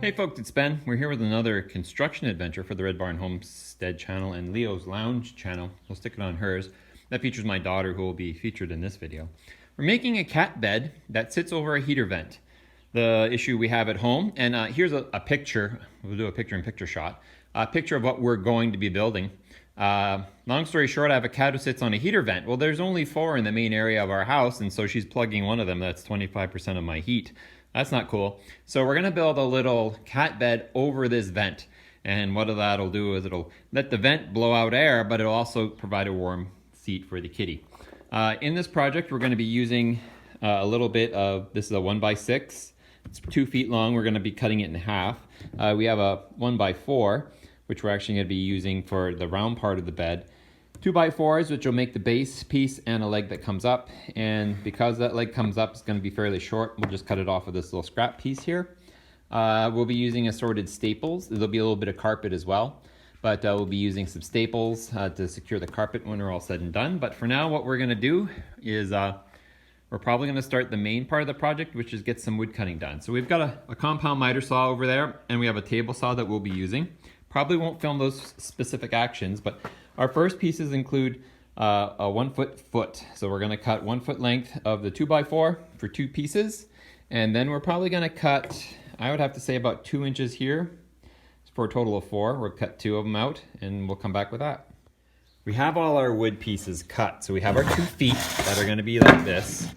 Hey folks, it's Ben. We're here with another construction adventure for the Red Barn Homestead channel and Leo's Lounge channel. We'll stick it on hers. That features my daughter, who will be featured in this video. We're making a cat bed that sits over a heater vent. The issue we have at home, and here's a picture. We'll do a picture-in-picture shot. A picture of what we're going to be building. Long story short, I have a cat who sits on a heater vent. Well, there's only 4 in the main area of our house, and so she's plugging one of them. That's 25% of my heat. That's not cool. So we're gonna build a little cat bed over this vent. And what that'll do is it'll let the vent blow out air, but it'll also provide a warm seat for the kitty. In this project, we're gonna be using a little bit of, this is a 1x6. It's 2 feet long. We're gonna be cutting it in half. We have a 1x4, which we're actually gonna be using for the round part of the bed. 2x4s, which will make the base piece and a leg that comes up. And because that leg comes up, it's going to be fairly short. We'll just cut it off with this little scrap piece here. We'll be using assorted staples. There'll be a little bit of carpet as well. But we'll be using some staples to secure the carpet when we're all said and done. But for now, what we're going to do is we're probably going to start the main part of the project, which is get some wood cutting done. So we've got a compound miter saw over there, and we have a table saw that we'll be using. Probably won't film those specific actions, but our first pieces include a 1 foot. So we're gonna cut 1 foot length of the 2x4 for 2 pieces. And then we're probably gonna cut, I would have to say about 2 inches here for a total of 4. We'll cut 2 of them out and we'll come back with that. We have all our wood pieces cut. So we have our 2 feet that are gonna be like this.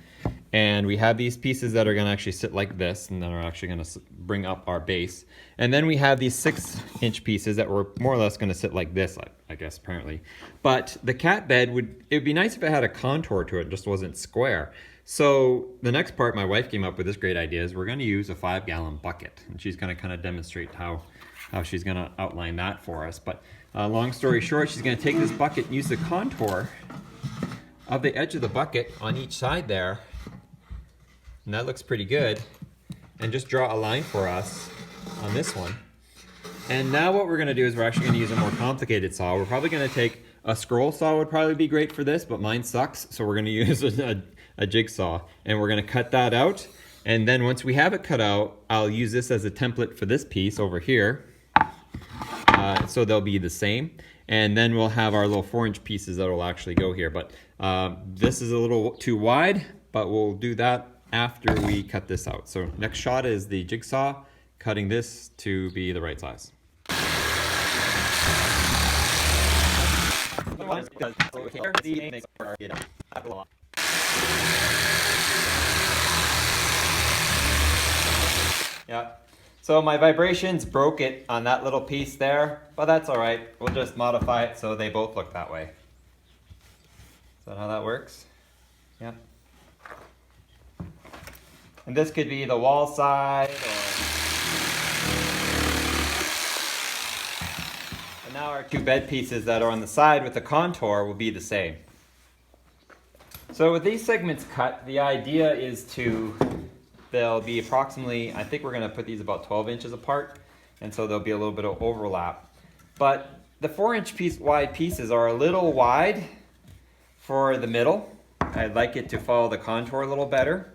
And we have these pieces that are gonna actually sit like this and then are actually gonna bring up our base. And then we have these 6-inch pieces that were more or less gonna sit like this, I guess, apparently. But the cat bed it'd be nice if it had a contour to it, just wasn't square. So the next part, my wife came up with this great idea, is we're gonna use a 5-gallon bucket. And she's gonna kind of demonstrate how she's gonna outline that for us. But long story short, she's gonna take this bucket and use the contour of the edge of the bucket on each side there. And that looks pretty good. And just draw a line for us on this one. And now what we're gonna do is we're actually gonna use a more complicated saw. We're probably gonna take a scroll saw, would probably be great for this, but mine sucks. So we're gonna use a jigsaw, and we're gonna cut that out. And then once we have it cut out, I'll use this as a template for this piece over here. So they'll be the same. And then we'll have our little 4-inch pieces that will actually go here. But this is a little too wide, but we'll do that after we cut this out. So next shot is the jigsaw, cutting this to be the right size. Yeah, so my vibrations broke it on that little piece there, but that's all right. We'll just modify it so they both look that way. Is that how that works? Yeah. And this could be the wall side, and now our 2 bed pieces that are on the side with the contour will be the same. So with these segments cut, the idea is they'll be approximately, I think we're gonna put these about 12 inches apart, and so there'll be a little bit of overlap. But the 4-inch wide pieces are a little wide for the middle. I'd like it to follow the contour a little better.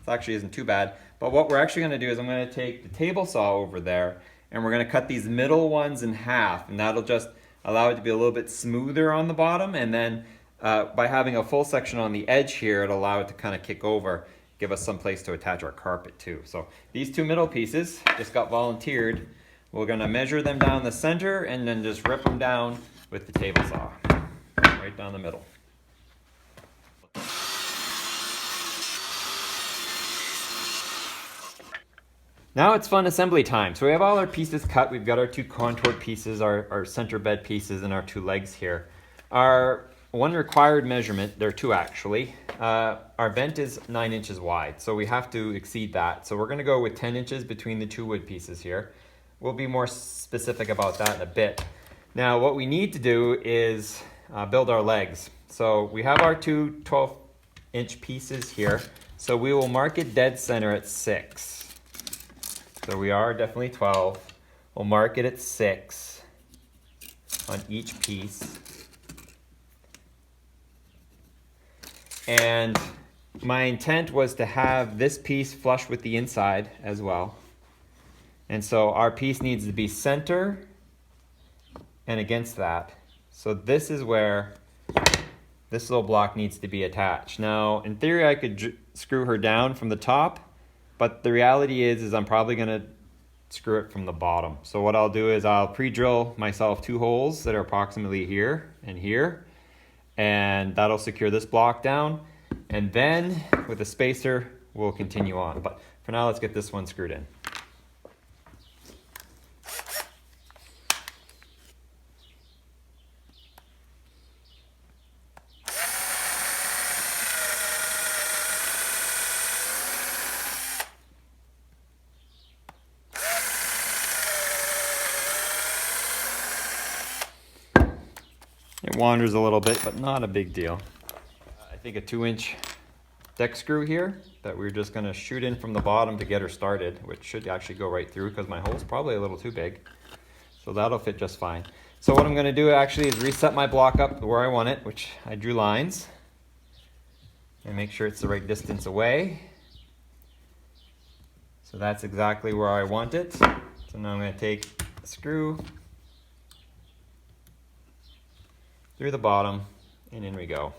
Actually isn't too bad, but what we're actually going to do is I'm going to take the table saw over there and we're going to cut these middle ones in half, and that'll just allow it to be a little bit smoother on the bottom, and then by having a full section on the edge here, it'll allow it to kind of kick over, give us some place to attach our carpet too. So these 2 middle pieces just got volunteered. We're going to measure them down the center and then just rip them down with the table saw right down the middle. Now it's fun assembly time. So we have all our pieces cut. We've got our 2 contoured pieces, our center bed pieces, and our 2 legs here. Our 1 required measurement, there are 2 actually. Our vent is 9 inches wide, so we have to exceed that. So we're gonna go with 10 inches between the 2 wood pieces here. We'll be more specific about that in a bit. Now what we need to do is build our legs. So we have our 2 12-inch pieces here. So we will mark it dead center at 6. So we are definitely 12. We'll mark it at 6 on each piece. And my intent was to have this piece flush with the inside as well. And so our piece needs to be center and against that. So this is where this little block needs to be attached. Now, in theory, I could screw her down from the top, but the reality is I'm probably gonna screw it from the bottom. So what I'll do is I'll pre-drill myself 2 holes that are approximately here and here, and that'll secure this block down. And then with a spacer, we'll continue on. But for now, let's get this one screwed in. It wanders a little bit, but not a big deal. I think a 2-inch deck screw here that we're just gonna shoot in from the bottom to get her started, which should actually go right through because my hole's probably a little too big. So that'll fit just fine. So what I'm gonna do actually is reset my block up where I want it, which I drew lines, and make sure it's the right distance away. So that's exactly where I want it. So now I'm gonna take a screw through the bottom, and in we go.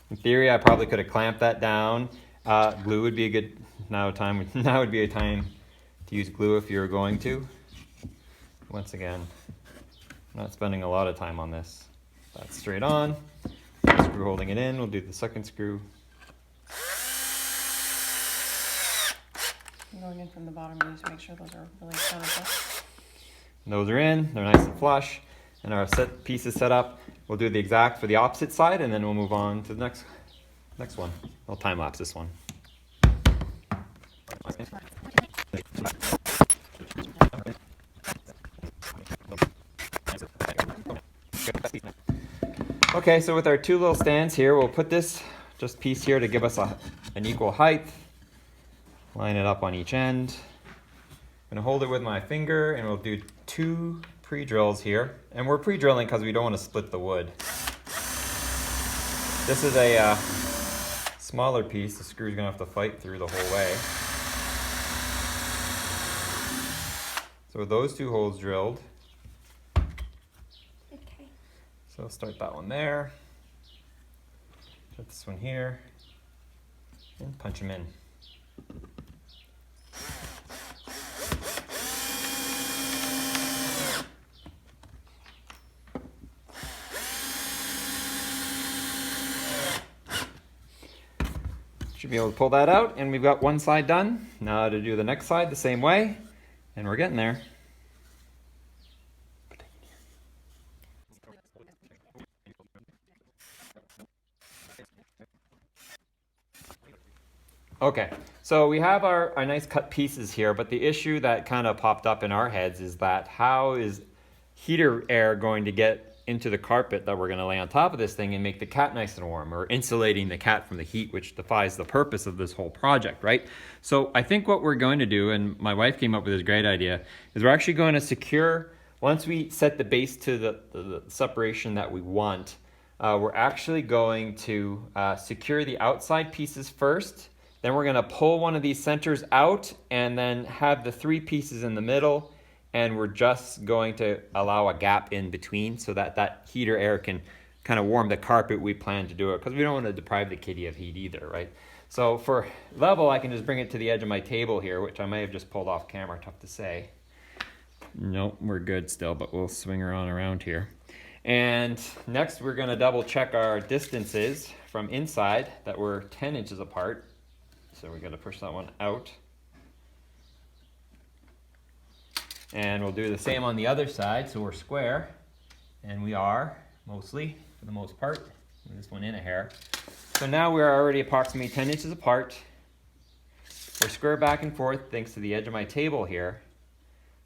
In theory, I probably could have clamped that down. Glue would be a good, now would be a time to use glue if you were going to. Once again, I'm not spending a lot of time on this. That's straight on. Screw holding it in, we'll do the second screw. Going in from the bottom, you need to make sure those are really plentiful. Those are in, they're nice and flush, and our piece is set up. We'll do the exact for the opposite side, and then we'll move on to the next one. I'll time lapse this one. Okay, so with our 2 little stands here, we'll put this just piece here to give us an equal height. Line it up on each end. I'm gonna hold it with my finger, and we'll do 2 pre-drills here. And we're pre-drilling because we don't want to split the wood. This is a smaller piece. The screw's gonna have to fight through the whole way. So with those 2 holes drilled. Okay. So I'll start that one there. Put this one here. And punch them in. Should be able to pull that out, and we've got one side done. Now to do the next side the same way, and we're getting there. Okay, so we have our nice cut pieces here, but the issue that kind of popped up in our heads is that how is heater air going to get into the carpet that we're going to lay on top of this thing and make the cat nice and warm, or insulating the cat from the heat, which defies the purpose of this whole project, right? So I think what we're going to do, and my wife came up with this great idea, is we're actually going to secure, once we set the base to the separation that we want, we're actually going to secure the outside pieces first. Then we're going to pull one of these centers out and then have the 3 pieces in the middle, and we're just going to allow a gap in between so that that heater air can kind of warm the carpet. We plan to do it because we don't want to deprive the kitty of heat either, right? So for level, I can just bring it to the edge of my table here, which I may have just pulled off camera, tough to say. Nope, we're good still, but we'll swing her on around here. And next we're going to double check our distances from inside that we're 10 inches apart. So we're going to push that one out. And we'll do the same on the other side, so we're square. And we are, mostly, for the most part. Move this one in a hair. So now we're already approximately 10 inches apart. We're square back and forth thanks to the edge of my table here.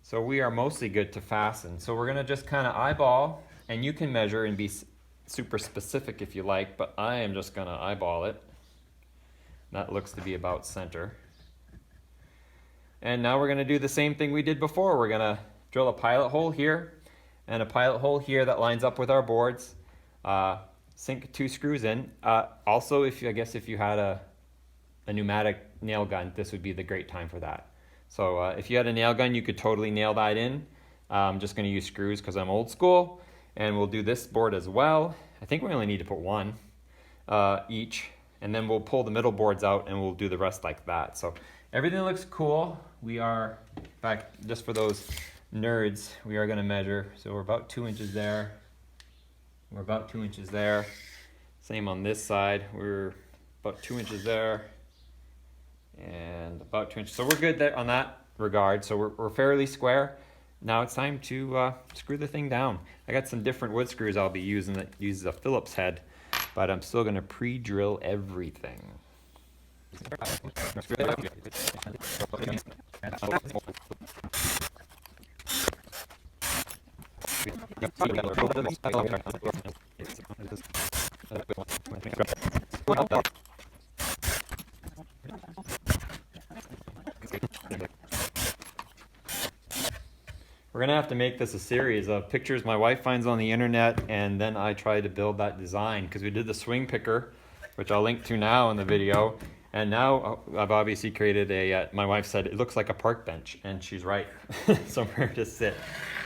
So we are mostly good to fasten. So we're going to just kind of eyeball, and you can measure and be super specific if you like, but I am just going to eyeball it. That looks to be about center. And now we're going to do the same thing we did before. We're going to drill a pilot hole here and a pilot hole here that lines up with our boards. Sink 2 screws in. Also, if you had a a pneumatic nail gun, this would be the great time for that. So if you had a nail gun, you could totally nail that in. I'm just going to use screws because I'm old school. And we'll do this board as well. I think we only need to put one each. And then we'll pull the middle boards out and we'll do the rest like that. So everything looks cool. We are, in fact, just for those nerds, we are going to measure. So we're about 2 inches there. We're about 2 inches there. Same on this side. We're about 2 inches there. And about 2 inches. So we're good there on that regard. So we're fairly square. Now it's time to screw the thing down. I got some different wood screws I'll be using that uses a Phillips head, but I'm still going to pre-drill everything. We're gonna have to make this a series of pictures my wife finds on the internet, and then I try to build that design, because we did the swing picker, which I'll link to now in the video, and now I've obviously created a, my wife said it looks like a park bench, and she's right, somewhere to sit.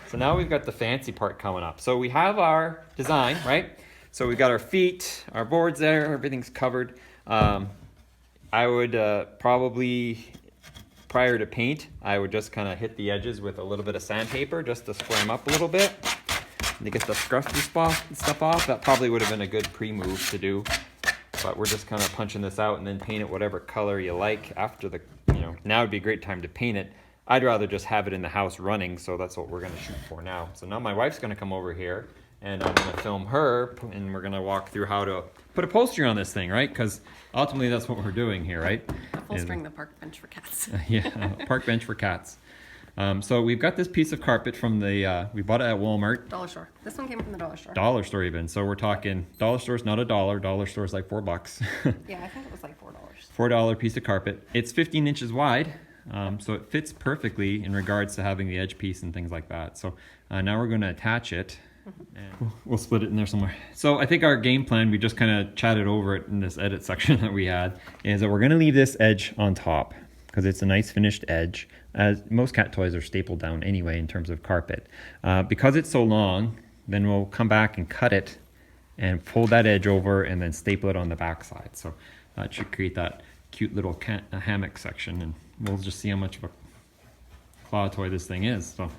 So now we've got the fancy part coming up. So we have our design, right? So we've got our feet, our boards there, everything's covered. I would probably, prior to paint, I would just kind of hit the edges with a little bit of sandpaper just to square them up a little bit and to get the scruffy stuff off. That probably would have been a good pre-move to do, but we're just kind of punching this out and then paint it whatever color you like after the, now would be a great time to paint it. I'd rather just have it in the house running, so that's what we're going to shoot for now. So now my wife's going to come over here and I'm going to film her, and we're going to walk through how to put upholstery on this thing, right? Because ultimately that's what we're doing here, right? Upholstering the park bench for cats. Yeah, park bench for cats. So we've got this piece of carpet from the, we bought it at Walmart. Dollar store. This one came from the dollar store. Dollar store even. So we're talking, dollar store's not $1. Dollar store's like $4. Yeah, I think it was like $4. $4 piece of carpet. It's 15 inches wide. So it fits perfectly in regards to having the edge piece and things like that. So now we're going to attach it. And we'll split it in there somewhere. So I think our game plan, we just kind of chatted over it in this edit section that we had, is that we're going to leave this edge on top because it's a nice finished edge. As most cat toys are stapled down anyway in terms of carpet. Because it's so long, then we'll come back and cut it and fold that edge over and then staple it on the back side. So that should create that cute little hammock section, and we'll just see how much of a claw toy this thing is. So.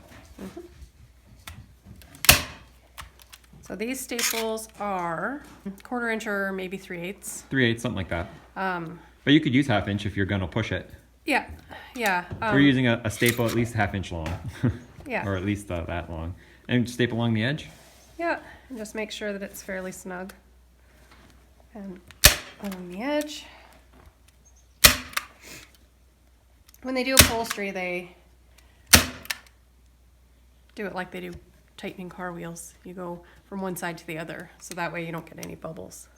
So these staples are 1/4 inch or maybe 3/8. 3/8, something like that. But you could use 1/2 inch if you're gonna push it. Yeah, yeah. We're using a staple at least 1/2 inch long. Yeah. Or at least that long. And staple along the edge? Yeah, and just make sure that it's fairly snug. And along the edge. When they do upholstery, they do it like they do tightening car wheels. You go from one side to the other, so that way you don't get any bubbles.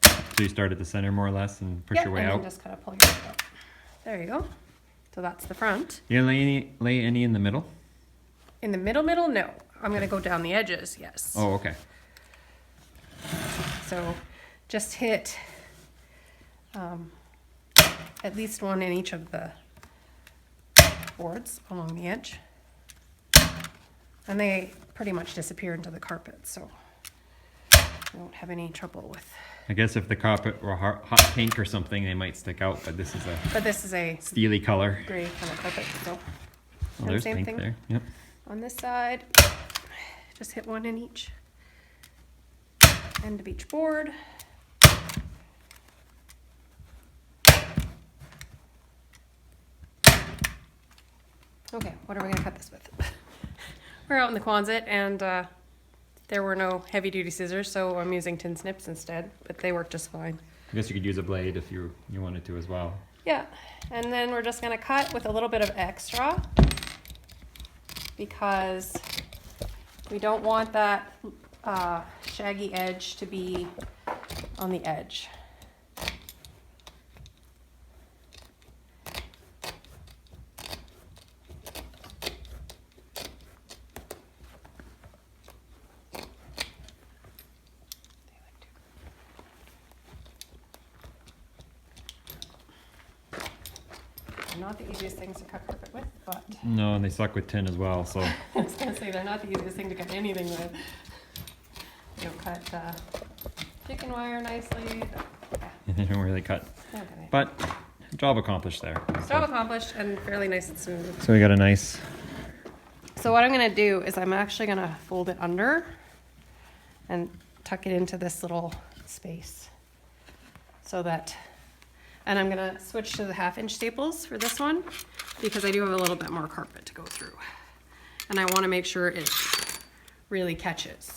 So you start at the center more or less and push your way and out? then just kind of pull your way out. There you go. So that's the front. You gonna lay any in the middle? In the middle, no. I'm gonna go down the edges, yes. Oh, okay. So just hit at least one in each of the boards along the edge. And they pretty much disappear into the carpet, so you won't have any trouble with. I guess if the carpet were hot pink or something, they might stick out, but this is a steely color. Gray kind of carpet, so. Oh, there's pink there. Yep. On this side, just hit one in each end of each board. Okay, what are we gonna cut this with? We're out in the Quonset, and there were no heavy-duty scissors, so I'm using tin snips instead, but they work just fine. I guess you could use a blade if you wanted to as well. Yeah, and then we're just gonna cut with a little bit of extra because we don't want that shaggy edge to be on the edge. they're not the easiest things to cut carpet with, but No, and they suck with tin as well, so. I was gonna say they're not the easiest thing to cut anything with. You know, cut chicken wire nicely. Yeah. They don't really cut. Okay. But job accomplished there. Job accomplished and fairly nice and smooth. So we got a nice. So what I'm gonna do is I'm actually gonna fold it under and tuck it into this little space so that, and I'm gonna switch to the 1/2-inch staples for this one because I do have a little bit more carpet to go through. And I wanna make sure it really catches.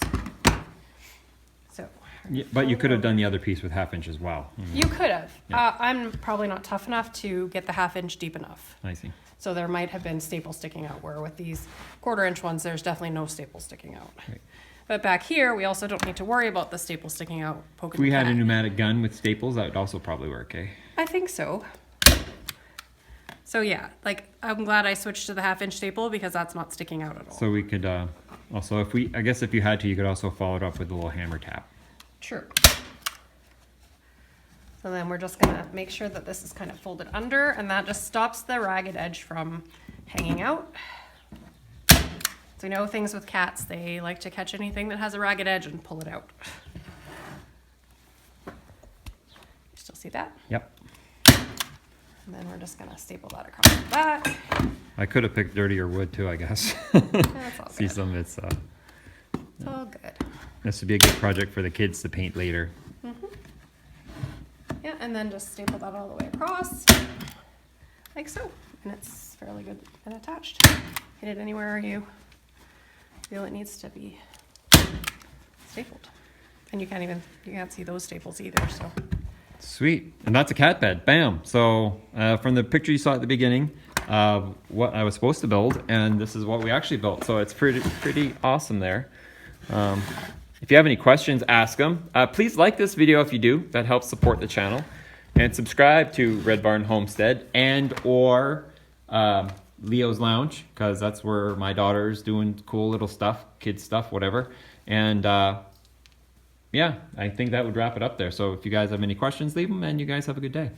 So. Yeah, but you could have done the other piece with 1/2 inch as well. You could have. Yeah. I'm probably not tough enough to get the 1/2 inch deep enough. I see. So there might have been staples sticking out, where with these 1/4-inch ones, there's definitely no staples sticking out. Right. But back here, we also don't need to worry about the staples sticking out, poking If we the had a cat. pneumatic gun with staples, that would also probably work, eh? I think so. So yeah, like I'm glad I switched to the 1/2-inch staple because that's not sticking out at all. So we could also, I guess if you had to, you could also follow it up with a little hammer tap. True. So then we're just gonna make sure that this is kind of folded under, and that just stops the ragged edge from hanging out. So you know things with cats, they like to catch anything that has a ragged edge and pull it out. You still see that? Yep. And then we're just gonna staple that across the back. I could have picked dirtier wood too, I guess. That's all See good. some of it's, It's all good. this would be a good project for the kids to paint later. Yeah, and then just staple that all the way across, like so. And it's fairly good and attached. Hit it anywhere you feel it needs to be stapled. And you can't see those staples either, so. Sweet. And that's a cat bed. Bam. So from the picture you saw at the beginning, what I was supposed to build, and this is what we actually built. So it's pretty awesome there. If you have any questions, ask them. Please like this video if you do. That helps support the channel. And subscribe to Red Barn Homestead and or Leo's Lounge, because that's where my daughter's doing cool little stuff, kids stuff, whatever. And yeah, I think that would wrap it up there. So if you guys have any questions, leave them, and you guys have a good day.